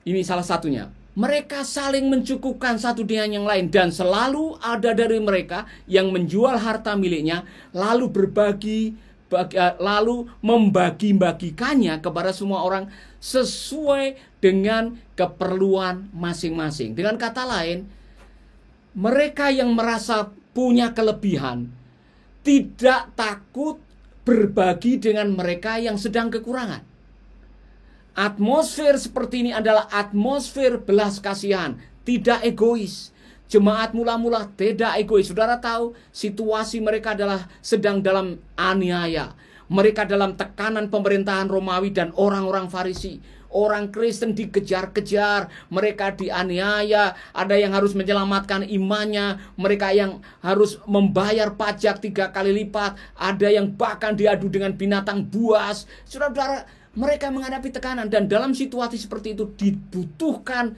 ini salah satunya, mereka saling mencukupkan satu dengan yang lain. Dan selalu ada dari mereka yang menjual harta miliknya, lalu lalu membagi-bagikannya kepada semua orang sesuai dengan keperluan masing-masing. Dengan kata lain, mereka yang merasa punya kelebihan tidak takut berbagi dengan mereka yang sedang kekurangan. Atmosfer seperti ini adalah atmosfer belas kasihan, tidak egois. Jemaat mula-mula tidak egois. Saudara tahu situasi mereka adalah sedang dalam aniaya. Mereka dalam tekanan pemerintahan Romawi dan orang-orang Farisi. Orang Kristen dikejar-kejar, mereka dianiaya, ada yang harus menyelamatkan imannya, mereka yang harus membayar pajak 3 kali lipat, ada yang bahkan diadu dengan binatang buas. Saudara-saudara, mereka menghadapi tekanan, dan dalam situasi seperti itu dibutuhkan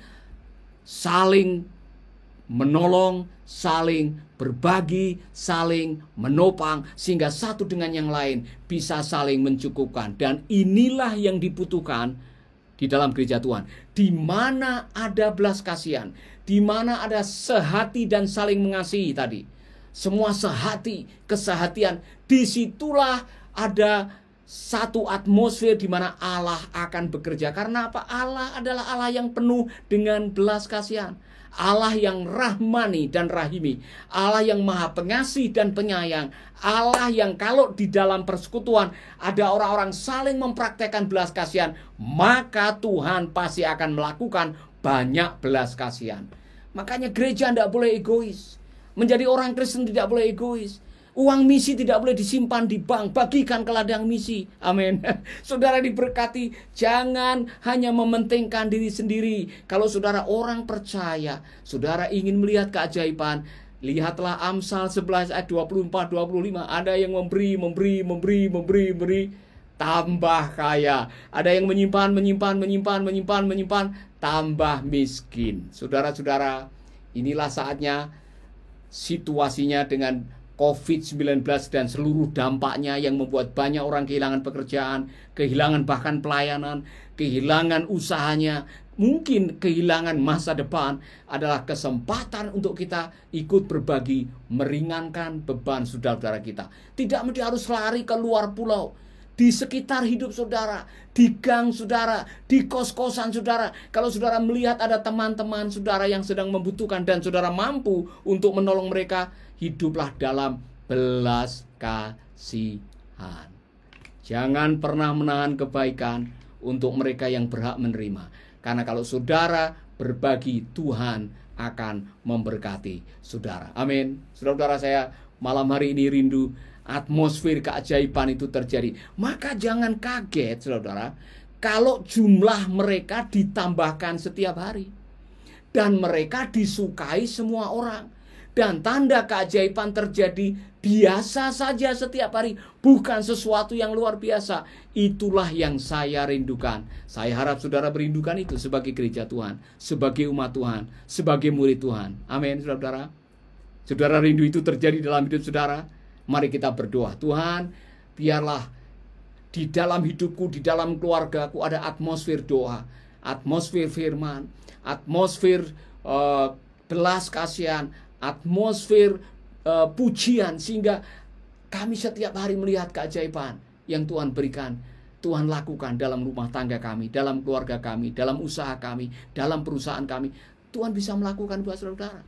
saling menolong, saling berbagi, saling menopang, sehingga satu dengan yang lain bisa saling mencukupkan. Dan inilah yang dibutuhkan di dalam gereja Tuhan, di mana ada belas kasihan, di mana ada sehati dan saling mengasihi tadi. Semua sehati, kesehatian, disitulah ada satu atmosfer di mana Allah akan bekerja. Karena apa? Allah adalah Allah yang penuh dengan belas kasihan. Allah yang rahmani dan rahimi, Allah yang maha pengasih dan penyayang, Allah yang kalau di dalam persekutuan ada orang-orang saling mempraktekkan belas kasihan, maka Tuhan pasti akan melakukan banyak belas kasihan. Makanya gereja tidak boleh egois. Menjadi orang Kristen tidak boleh egois. Uang misi tidak boleh disimpan di bank, bagikan ke ladang misi. Amin. Saudara diberkati, jangan hanya mementingkan diri sendiri. Kalau saudara orang percaya, saudara ingin melihat keajaiban, lihatlah Amsal 11 ayat 24-25. Ada yang memberi, tambah kaya. Ada yang menyimpan, tambah miskin. Saudara-saudara, inilah saatnya, situasinya dengan COVID-19 dan seluruh dampaknya yang membuat banyak orang kehilangan pekerjaan, kehilangan bahkan pelayanan, kehilangan usahanya, mungkin kehilangan masa depan, adalah kesempatan untuk kita ikut berbagi, meringankan beban saudara-saudara kita. Tidak mesti harus lari ke luar pulau. Di sekitar hidup saudara, di gang saudara, di kos-kosan saudara. Kalau saudara melihat ada teman-teman saudara yang sedang membutuhkan dan saudara mampu untuk menolong mereka, hiduplah dalam belas kasihan. Jangan pernah menahan kebaikan untuk mereka yang berhak menerima. Karena kalau saudara berbagi, Tuhan akan memberkati saudara. Amin. Saudara-saudara, saya malam hari ini rindu atmosfer keajaiban itu terjadi. Maka jangan kaget, saudara, kalau jumlah mereka ditambahkan setiap hari. Dan mereka disukai semua orang. Dan tanda keajaiban terjadi biasa saja setiap hari, bukan sesuatu yang luar biasa. Itulah yang saya rindukan. Saya harap saudara merindukan itu sebagai gereja Tuhan, sebagai umat Tuhan, sebagai murid Tuhan. Amin, saudara-saudara. Saudara rindu itu terjadi dalam hidup saudara. Mari kita berdoa. Tuhan, biarlah di dalam hidupku, di dalam keluargaku ada atmosfer doa, atmosfer firman, atmosfer belas kasihan, atmosfer pujian, sehingga kami setiap hari melihat keajaiban yang Tuhan berikan, Tuhan lakukan dalam rumah tangga kami, dalam keluarga kami, dalam usaha kami, dalam perusahaan kami. Tuhan bisa melakukan buat saudara.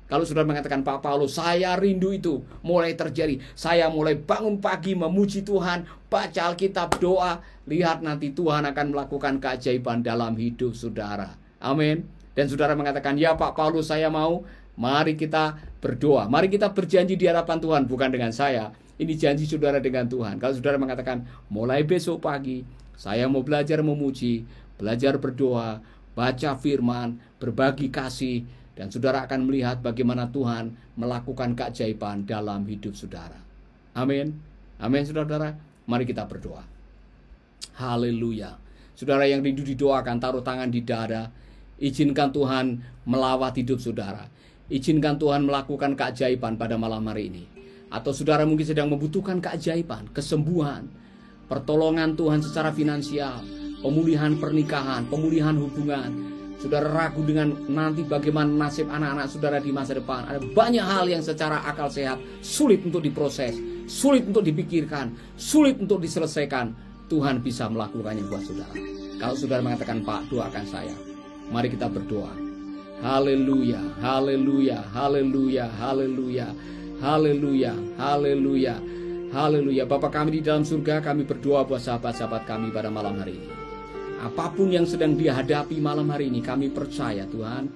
Kalau saudara mengatakan, Pak Paulus, saya rindu itu mulai terjadi. Saya mulai bangun pagi memuji Tuhan, baca Alkitab, doa. Lihat nanti Tuhan akan melakukan keajaiban dalam hidup saudara. Amin. Dan saudara mengatakan, ya Pak Paulus, saya mau. Mari kita berdoa. Mari kita berjanji di hadapan Tuhan, bukan dengan saya. Ini janji saudara dengan Tuhan. Kalau saudara mengatakan, mulai besok pagi, saya mau belajar memuji, belajar berdoa, baca firman, berbagi kasih, dan saudara akan melihat bagaimana Tuhan melakukan keajaiban dalam hidup saudara. Amin. Amin, saudara-saudara. Mari kita berdoa. Haleluya. Saudara yang rindu didoakan, taruh tangan di dada. Izinkan Tuhan melawat hidup saudara. Izinkan Tuhan melakukan keajaiban pada malam hari ini. Atau saudara mungkin sedang membutuhkan keajaiban, kesembuhan, pertolongan Tuhan secara finansial, pemulihan pernikahan, pemulihan hubungan. Saudara ragu dengan nanti bagaimana nasib anak-anak saudara di masa depan. Ada banyak hal yang secara akal sehat sulit untuk diproses, sulit untuk dipikirkan, sulit untuk diselesaikan. Tuhan bisa melakukannya buat saudara. Kalau saudara mengatakan, Pak, doakan saya. Mari kita berdoa. Haleluya, haleluya, haleluya, haleluya, haleluya, haleluya, haleluya. Bapa kami di dalam surga, kami berdoa buat sahabat-sahabat kami pada malam hari ini. Apapun yang sedang dia hadapi malam hari ini, kami percaya Tuhan,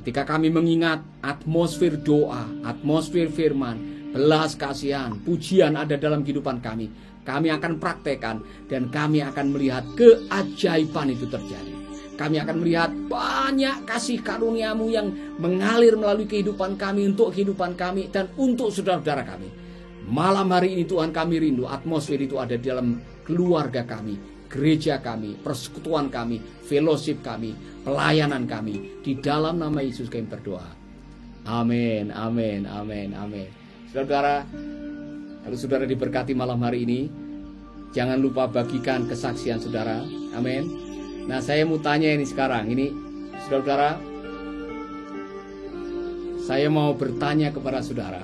ketika kami mengingat atmosfer doa, atmosfer firman, belas kasihan, pujian ada dalam kehidupan kami akan praktekkan dan kami akan melihat keajaiban itu terjadi. Kami akan melihat banyak kasih karunia-Mu yang mengalir melalui kehidupan kami, untuk kehidupan kami dan untuk saudara-saudara kami. Malam hari ini Tuhan, kami rindu atmosfer itu ada di dalam keluarga kami, gereja kami, persekutuan kami, fellowship kami, pelayanan kami. Di dalam nama Yesus kami berdoa. Amin, amin, amin, amin. Saudara, kalau saudara diberkati malam hari ini, jangan lupa bagikan kesaksian saudara. Amin. Nah, saya mau tanya ini sekarang. Ini, saudara-saudara, saya mau bertanya kepada saudara.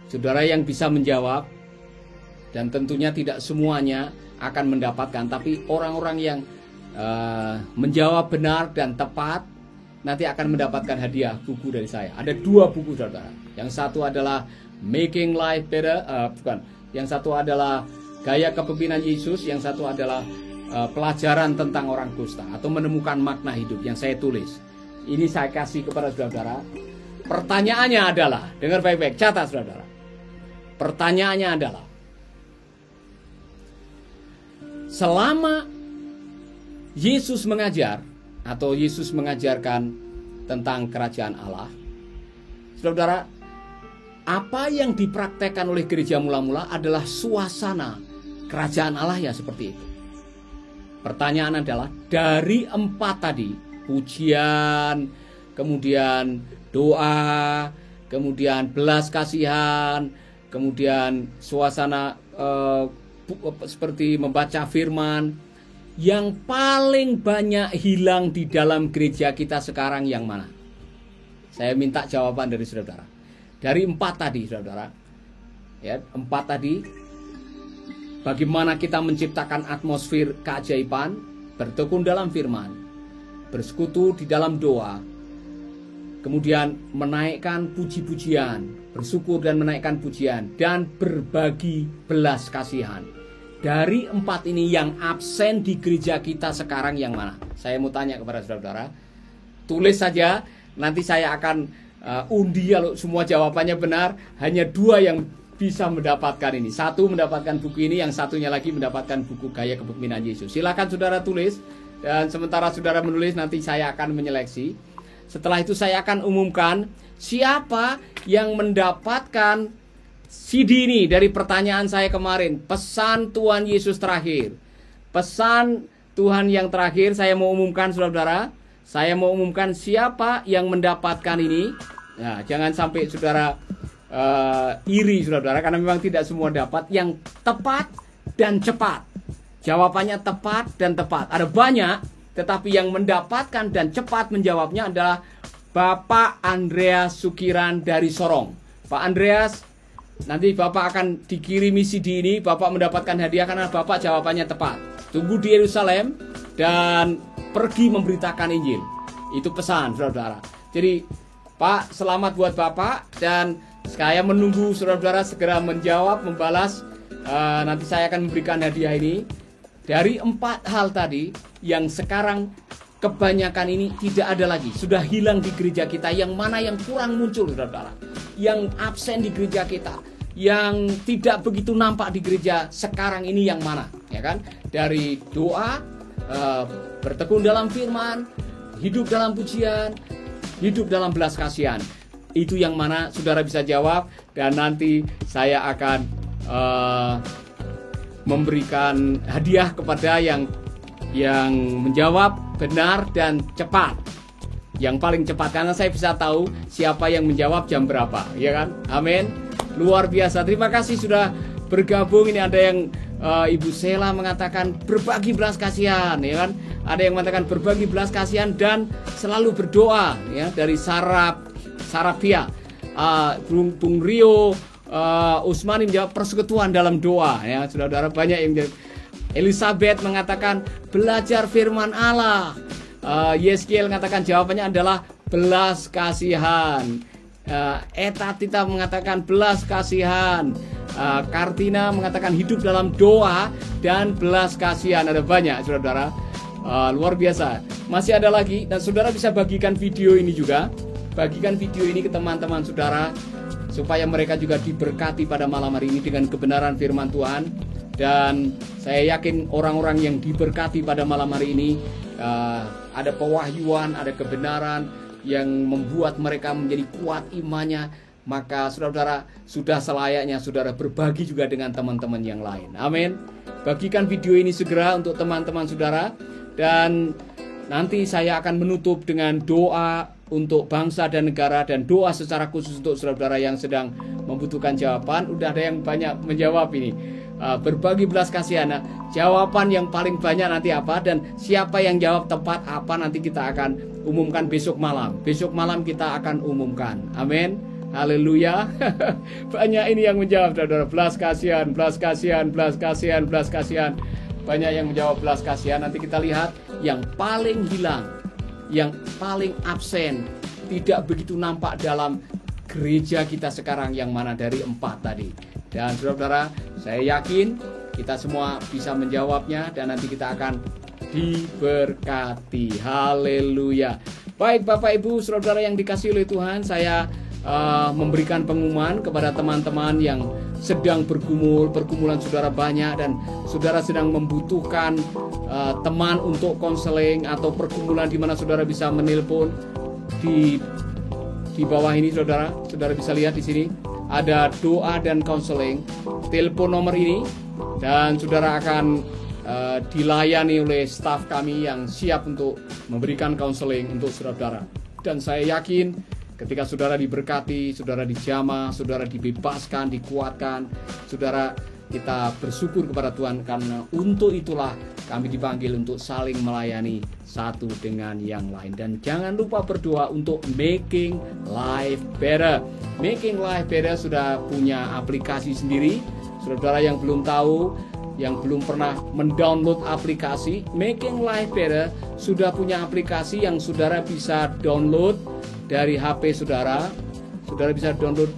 Saudara yang bisa menjawab, dan tentunya tidak semuanya akan mendapatkan, tapi orang-orang yang menjawab benar dan tepat nanti akan mendapatkan hadiah buku dari saya. Ada 2 buku, saudara. Yang satu adalah Making Life Better, yang satu adalah Gaya Kepemimpinan Yesus, yang satu adalah pelajaran tentang orang kusta atau menemukan makna hidup yang saya tulis. Ini saya kasih kepada saudara-saudara. Pertanyaannya adalah, dengar baik-baik, catat saudara. Pertanyaannya adalah, selama Yesus mengajar atau Yesus mengajarkan tentang kerajaan Allah, saudara, apa yang dipraktekkan oleh gereja mula-mula adalah suasana kerajaan Allah ya seperti itu. Pertanyaan adalah, dari 4 tadi, pujian, kemudian doa, kemudian belas kasihan, kemudian suasana seperti membaca firman, yang paling banyak hilang di dalam gereja kita sekarang yang mana? Saya minta jawaban dari saudara. Dari 4 tadi, saudara, ya, 4 tadi. Bagaimana kita menciptakan atmosfer keajaiban, bertekun dalam firman, bersekutu di dalam doa, kemudian menaikkan puji-pujian, bersyukur dan menaikkan pujian, dan berbagi belas kasihan. Dari 4 ini yang absen di gereja kita sekarang yang mana? Saya mau tanya kepada saudara. Tulis saja, nanti saya akan undi kalau semua jawabannya benar. Hanya 2 yang bisa mendapatkan ini. 1 mendapatkan buku ini, yang satunya lagi mendapatkan buku Gaya Kepemimpinan Yesus. Silakan saudara tulis, dan sementara saudara menulis nanti saya akan menyeleksi. Setelah itu saya akan umumkan siapa yang mendapatkan CD ini dari pertanyaan saya kemarin. Pesan Tuhan Yesus terakhir. Pesan Tuhan yang terakhir saya mau umumkan saudara. Saya mau umumkan siapa yang mendapatkan ini. Nah, jangan sampai saudara iri saudara, karena memang tidak semua dapat. Yang tepat dan cepat, jawabannya tepat dan tepat. Ada banyak, tetapi yang mendapatkan dan cepat menjawabnya adalah Bapak Andreas Sukiran dari Sorong. Pak Andreas, nanti Bapak akan dikirimi CD ini. Bapak mendapatkan hadiah karena Bapak jawabannya tepat. Tunggu di Yerusalem dan pergi memberitakan Injil. Itu pesan saudara. Jadi Pak, selamat buat Bapak, dan saya menunggu saudara-saudara segera menjawab, membalas. Nanti saya akan memberikan hadiah ini. Dari 4 hal tadi, yang sekarang kebanyakan ini tidak ada lagi, sudah hilang di gereja kita. Yang mana yang kurang muncul saudara-saudara, yang absen di gereja kita, yang tidak begitu nampak di gereja sekarang ini yang mana, ya kan? Dari doa, bertekun dalam firman, hidup dalam pujian, hidup dalam belas kasihan. Itu yang mana saudara bisa jawab, dan nanti saya akan memberikan hadiah kepada yang menjawab benar dan cepat. Yang paling cepat, karena saya bisa tahu siapa yang menjawab jam berapa, ya kan? Amin. Luar biasa. Terima kasih sudah bergabung. Ini ada yang Ibu Sela mengatakan berbagi belas kasihan, ya kan? Ada yang mengatakan berbagi belas kasihan dan selalu berdoa, ya, dari Sarapia. Bung Rio Usmani menjawab persekutuan dalam doa, ya. Saudara-saudara banyak yang menjawab. Elizabeth mengatakan belajar firman Allah. Yeskiel mengatakan jawabannya adalah belas kasihan. Eta Tita mengatakan belas kasihan. Kartina mengatakan hidup dalam doa dan belas kasihan. Ada banyak saudara-saudara. Luar biasa. Masih ada lagi, dan saudara bisa bagikan video ini juga. Bagikan video ini ke teman-teman saudara, supaya mereka juga diberkati pada malam hari ini dengan kebenaran firman Tuhan. Dan saya yakin orang-orang yang diberkati pada malam hari ini ada pewahyuan, ada kebenaran yang membuat mereka menjadi kuat imannya. Maka saudara-saudara, sudah selayaknya saudara berbagi juga dengan teman-teman yang lain. Amin. Bagikan video ini segera untuk teman-teman saudara. Dan nanti saya akan menutup dengan doa untuk bangsa dan negara, dan doa secara khusus untuk saudara-saudara yang sedang membutuhkan jawaban. Udah ada yang banyak menjawab ini. Berbagi belas kasihan. Jawaban yang paling banyak nanti apa, dan siapa yang jawab tepat apa nanti kita akan umumkan besok malam. Besok malam kita akan umumkan. Amin. Haleluya. Banyak ini yang menjawab saudara. Belas kasihan, belas kasihan, belas kasihan, belas kasihan. Banyak yang menjawab belas kasihan. Nanti kita lihat yang paling hilang, yang paling absen, tidak begitu nampak dalam gereja kita sekarang yang mana dari 4 tadi. Dan saudara-saudara, saya yakin kita semua bisa menjawabnya, dan nanti kita akan diberkati. Haleluya. Baik Bapak Ibu, saudara-saudara yang dikasihi oleh Tuhan, saya memberikan pengumuman kepada teman-teman yang sedang bergumul, pergumulan saudara banyak, dan saudara sedang membutuhkan teman untuk konseling atau pergumulan di mana saudara bisa menelpon di bawah ini saudara bisa lihat di sini ada doa dan konseling. Telepon nomor ini dan saudara akan dilayani oleh staf kami yang siap untuk memberikan konseling untuk saudara. Dan saya yakin ketika saudara diberkati, saudara dijamah, saudara dibebaskan, dikuatkan, saudara, kita bersyukur kepada Tuhan karena untuk itulah kami dipanggil untuk saling melayani satu dengan yang lain. Dan jangan lupa berdoa untuk Making Life Better. Making Life Better sudah punya aplikasi sendiri. Saudara yang belum tahu, yang belum pernah mendownload aplikasi, Making Life Better sudah punya aplikasi yang saudara bisa download dari HP saudara. Saudara bisa download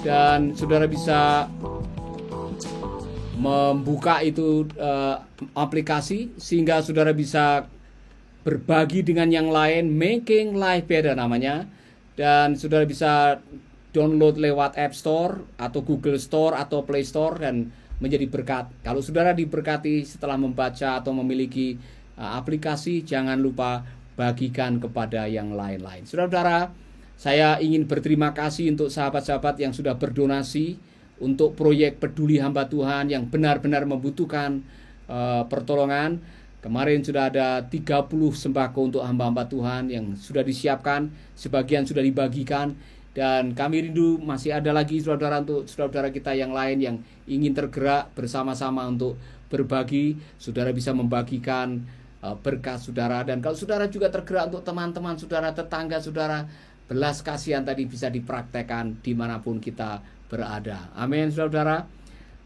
dan saudara bisa membuka itu aplikasi sehingga saudara bisa berbagi dengan yang lain. Making Life Better namanya, dan saudara bisa download lewat App Store atau Google Store atau Play Store dan menjadi berkat. Kalau saudara diberkati setelah membaca atau memiliki aplikasi, jangan lupa bagikan kepada yang lain-lain. Saudara-saudara, saya ingin berterima kasih untuk sahabat-sahabat yang sudah berdonasi untuk proyek peduli hamba Tuhan yang benar-benar membutuhkan pertolongan. Kemarin sudah ada 30 sembako untuk hamba-hamba Tuhan yang sudah disiapkan, sebagian sudah dibagikan, dan kami rindu masih ada lagi saudara-saudara, untuk saudara-saudara kita yang lain yang ingin tergerak bersama-sama untuk berbagi. Saudara bisa membagikan berkat saudara, dan kalau saudara juga tergerak untuk teman-teman saudara, tetangga saudara, belas kasihan tadi bisa dipraktekkan dimanapun kita berada. Amin saudara-saudara.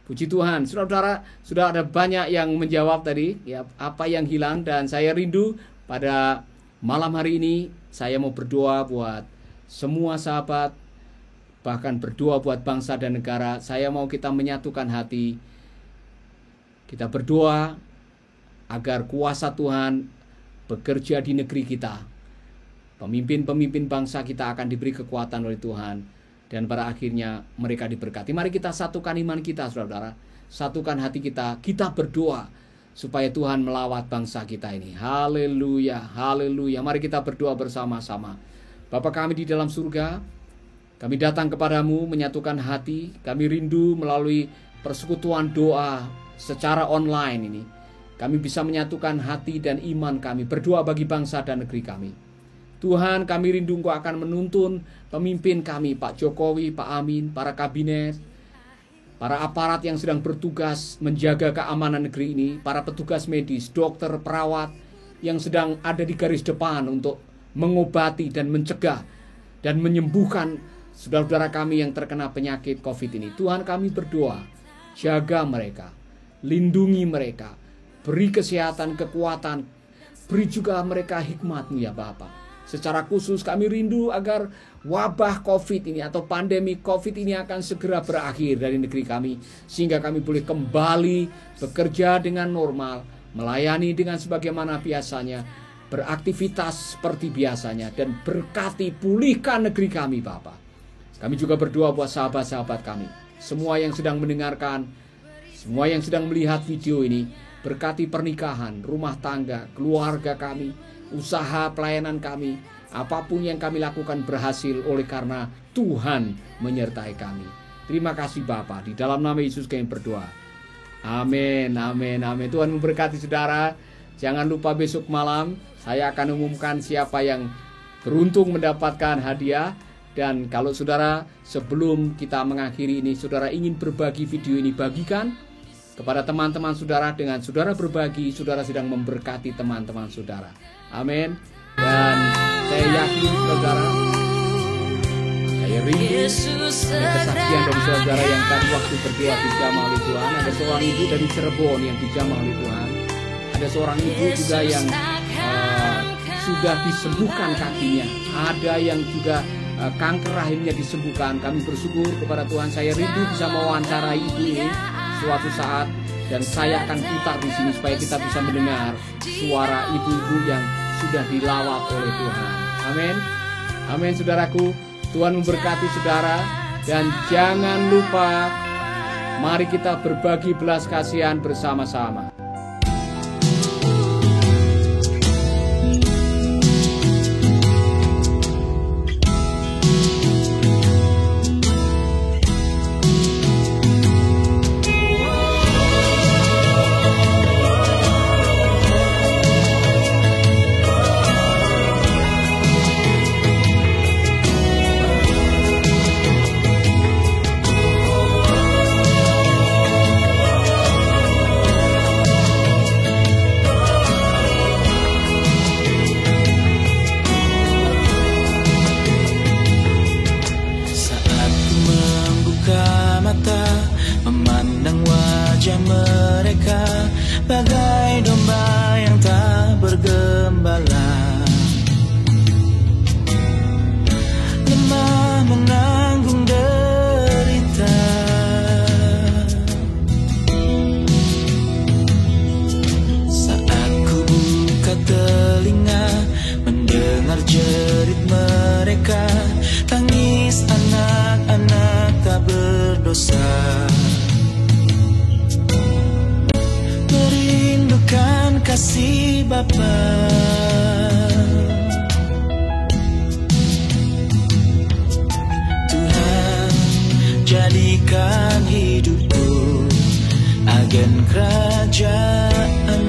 Puji Tuhan. Saudara-saudara, sudah ada banyak yang menjawab tadi ya, apa yang hilang, dan saya rindu pada malam hari ini saya mau berdoa buat semua sahabat, bahkan berdoa buat bangsa dan negara. Saya mau kita menyatukan hati. Kita berdoa agar kuasa Tuhan bekerja di negeri kita. Pemimpin-pemimpin bangsa kita akan diberi kekuatan oleh Tuhan, dan pada akhirnya mereka diberkati. Mari kita satukan iman kita saudara, satukan hati kita. Kita berdoa supaya Tuhan melawat bangsa kita ini. Haleluya, haleluya. Mari kita berdoa bersama-sama. Bapa kami di dalam surga, kami datang kepadamu menyatukan hati. Kami rindu melalui persekutuan doa secara online ini, kami bisa menyatukan hati dan iman kami, berdoa bagi bangsa dan negeri kami. Tuhan, kami rindu Engkau akan menuntun pemimpin kami, Pak Jokowi, Pak Amin, para kabinet, para aparat yang sedang bertugas menjaga keamanan negeri ini, para petugas medis, dokter, perawat yang sedang ada di garis depan untuk mengobati dan mencegah dan menyembuhkan saudara-saudara kami yang terkena penyakit COVID ini. Tuhan, kami berdoa, jaga mereka, lindungi mereka, beri kesehatan, kekuatan, beri juga mereka hikmat-Mu ya Bapa. Secara khusus kami rindu agar wabah COVID ini atau pandemi COVID ini akan segera berakhir dari negeri kami, sehingga kami boleh kembali bekerja dengan normal, melayani dengan sebagaimana biasanya, beraktivitas seperti biasanya, dan berkati pulihkan negeri kami Bapa. Kami juga berdoa buat sahabat-sahabat kami, semua yang sedang mendengarkan, semua yang sedang melihat video ini, berkati pernikahan, rumah tangga, keluarga kami, usaha pelayanan kami, apapun yang kami lakukan berhasil oleh karena Tuhan menyertai kami. Terima kasih Bapa, di dalam nama Yesus kami berdoa. Amin, amin, amin. Tuhan memberkati saudara. Jangan lupa besok malam saya akan umumkan siapa yang beruntung mendapatkan hadiah. Dan kalau saudara, sebelum kita mengakhiri ini, saudara ingin berbagi video ini, bagikan kepada teman-teman saudara. Dengan saudara berbagi, saudara sedang memberkati teman-teman saudara. Amin. Dan saya yakin saudara, saya rindu ada kesaksian dari saudara yang tadi waktu berdoa dijamah oleh Tuhan. Ada seorang ibu dari Cirebon yang dijamah oleh Tuhan. Ada seorang ibu juga yang sudah disembuhkan kakinya. Ada yang juga kanker rahimnya disembuhkan. Kami bersyukur kepada Tuhan. Saya rindu bisa mewawancarai ibu ini suatu saat, dan saya akan putar di sini supaya kita bisa mendengar suara ibu-ibu yang sudah dilawat oleh Tuhan. Amin. Amin saudaraku. Tuhan memberkati saudara. Dan jangan lupa, mari kita berbagi belas kasihan bersama-sama. Bagai domba yang tak bergembala, lemah menanggung derita. Saat ku buka telinga, mendengar jerit mereka, tangis anak-anak tak berdosa. Merindukan kasih Bapa. Tuhan, jadikan hidupku agen kerajaan.